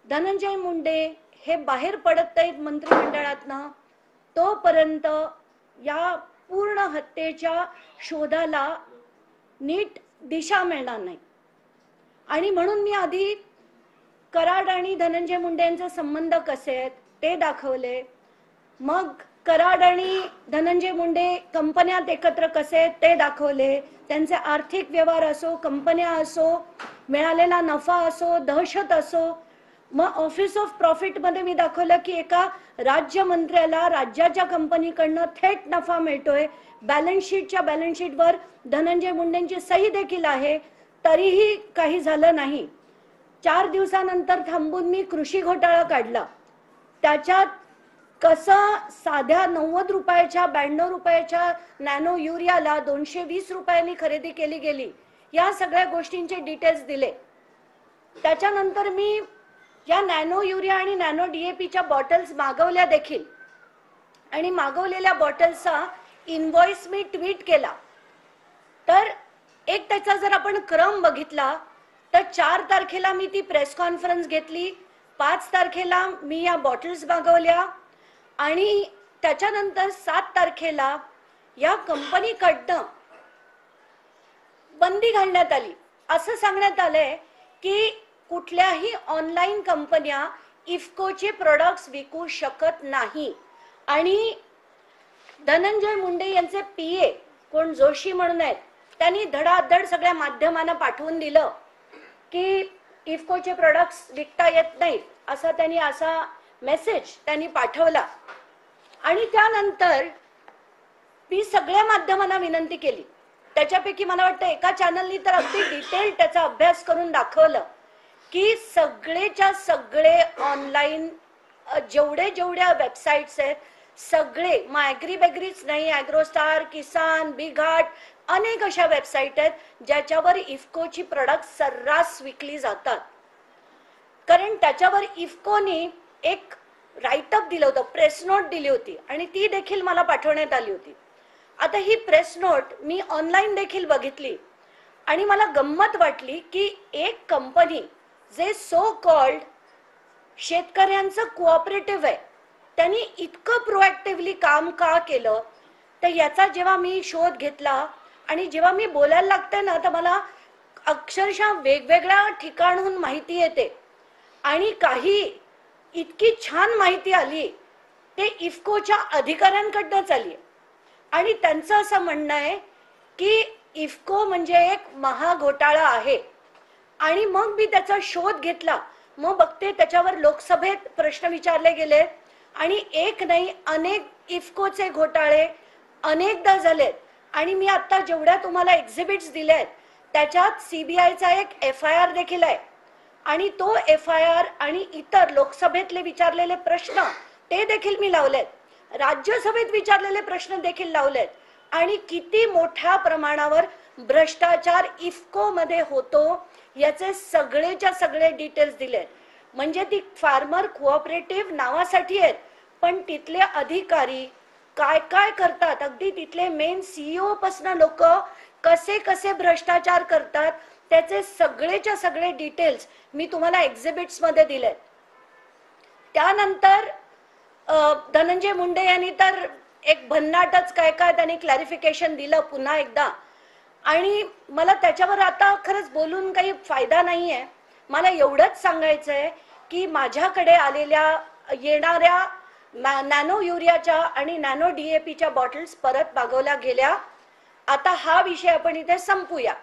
धनंजय मुंडे हे बाहेर पडत आहेत मंत्रिमंडळातनं, तोपर्यंत या पूर्ण हत्येच्या शोधाला नीट दिशा मिळणार नाही। आणि म्हणून मी आधी कराड आणि धनंजय मुंडे यांचे संबंध कसे आहेत ते दाखवले, मग कराड आणि धनंजय मुंडे कंपन्यात एकत्र कसे आहेत ते दाखवले, त्यांचे आर्थिक व्यवहार असो, कंपन्या असो, मिळालेला नफा असो, दहशत असो। मग ऑफिस ऑफ प्रॉफिट मध्ये मी दाखवलं की एका राज्यमंत्र्याला राज्याच्या कंपनीकडनं थेट नफा मिळतोय, बॅलन्स शीटवर धनंजय मुंडेंची सही देखील आहे, तरीही काही झालं नाही। 4 दिवसानंतर थांबून मी कृषी घोटाळा काढला, त्याच्यात कसं साध्या 90 रुपयाच्या 92 रुपयाच्या नॅनो युरियाला 220 रुपयांनी खरेदी केली गेली, या सगळ्या गोष्टींचे डिटेल्स दिले। त्याच्यानंतर मी या नॅनो युरिया आणि नॅनो डीएपीच्या बॉटल्स मागवल्या देखील, आणि मागवलेल्या बॉटल्सचा इनवॉइस मी ट्वीट केला। तर एक त्याचा जर आपण क्रम बघितला तर 4 तारखेला मी ती प्रेस कॉन्फरन्स घेतली, 5 तारखेला मी या बॉटल्स मागवल्या, आणि त्याच्यानंतर 7 तारखेला या कंपनीकडनं बंदी घालण्यात आली। असं सांगण्यात आलंय की कुठल्याही ऑनलाइन कंपन्या इफ्कोचे प्रोडक्ट्स विकू शकत नाही। आणि धनंजय मुंडे यांचे पीए कोण जोशी म्हणून आहेत, त्यांनी धडाधड सगळ्या माध्यमांना पाठवून दिलं की इफ्कोचे प्रोडक्ट्स विकता येत नाहीत, असा त्यांनी मेसेज त्यांनी पाठवला। आणि त्यानंतर मी सगळ्या माध्यमांना विनंती केली, त्याच्यापैकी मला वाटतं एका चॅनलनी तर अगदी डिटेल त्याचा अभ्यास करून दाखवलं की सगळेच्या सगळे ऑनलाइन जेवढ्या वेबसाइट्स आहेत सगळे, मग ॲग्री बेग्रीच नाही, ॲग्रोस्टार, किसान, बिघाट, अनेक अशा वेबसाइट आहेत ज्याच्यावर इफ्कोची प्रोडक्ट सर्रास विकली जातात। कारण त्याच्यावर इफ्कोनी एक राईटअप दिलं होतं, प्रेस नोट दिली होती, आणि ती देखील मला पाठवण्यात आली होती। आता ही प्रेस नोट मी ऑनलाइन देखील बघितली, आणि मला गंमत वाटली की एक कंपनी जे सो कॉल्ड शेतकऱ्यांचं कोऑपरेटिव्ह आहे, त्यांनी इतकं प्रोएक्टिव्हली काम का केलं, तर याचा जेव्हा मी शोध घेतला आणि जेव्हा मी बोलायला लागते ना, तर मला अक्षरशः वेगवेगळ्या ठिकाणून माहिती येते, आणि काही इतकी छान माहिती आली ते इफ्कोच्या अधिकाऱ्यांकडूनच आली। आणि त्यांचं असं म्हणणं आहे की इफ्को म्हणजे एक महाघोटाळा आहे। आणि मग मी त्याचा शोध घेतला, मग बघते त्याच्यावर लोकसभेत प्रश्न विचारले गेले, आणि एक नाही अनेक इफ्कोचे घोटाळे अनेकदा झालेत। आणि मी आता जेवढ्या तुम्हाला एक्झिबिट्स दिल्या आहेत त्याच्यात सीबीआयचा एक एफआयआर देखील आहे, आणि तो एफआयआर आणि इतर लोकसभेतले विचारलेले प्रश्न ते देखील मी लावलेत, राज्यसभेत विचारलेले प्रश्न देखील लावलेत, आणि किती मोठ्या प्रमाणावर भ्रष्टाचार इफ्को मध्ये होतो याचे सगळेच्या सगळे डिटेल्स दिलेत। म्हणजे ती फार्मर कोऑपरेटिव्ह नावासाठी आहेत, पण तिथले अधिकारी काय काय करतात, अगदी तिथले मेन सीईओ पासून लोक कसे कसे भ्रष्टाचार करतात त्याचे सगळेच्या सगळे डिटेल्स मी तुम्हाला एक्झिबिट्स मध्ये दिलेत। त्यानंतर धनंजय मुंडे यांनी तर एक भन्नाटच काय काय त्यांनी क्लॅरिफिकेशन दिलं पुन्हा एकदा, आणि मला त्याच्यावर आता खरंच बोलून काही फायदा नाहीये। मला एवढंच सांगायचंय की माझ्याकडे आलेल्या येणाऱ्या नॅनो युरियाच्या आणि नॅनो डीएपीच्या बॉटल्स परत मागवल्या गेल्या। आता हा विषय आपण इथे संपूया।